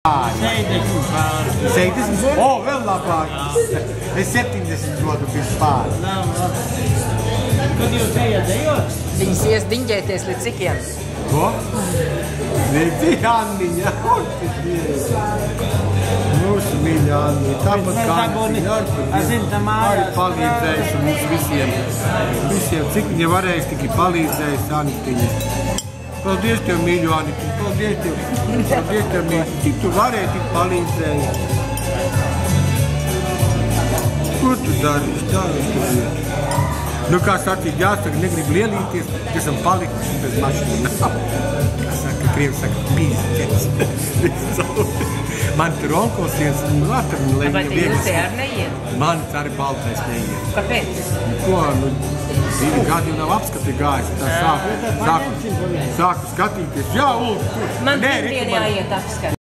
60 pāri. 60? O, vēl labāk. Es 70 dodu pēc pāri. Kad jūs ejat dejot? Viņas ies diņģēties līdz cikiem. Ko? Neci, Anniņa. Mūsu mīļa Anniņa. Tāpat kā Anniņa arī palīdzējusi mums visiem. Cik viņa varēs, tik ir palīdzējusi Anniņa. Paldies tev, mīļo Anniņa. Paldies tev, mīļo. Cik tu varēji, tik palīdzēji. Ko tu dari? Nu, kā sacīt, jāsaka, negribu lielīties, ka esam palikuši bez mašīnām. Kā saka, krievi saka, pīzķets. Man tur onkos viens, Vai te jūs te ar neiet? Man arī baltais neiet. Kāpēc? Ko, 2 gadi nav apskati gājis. Tā sāku skatīties. Jā, Ulf, tur. Man pirmdien jāiet apskati.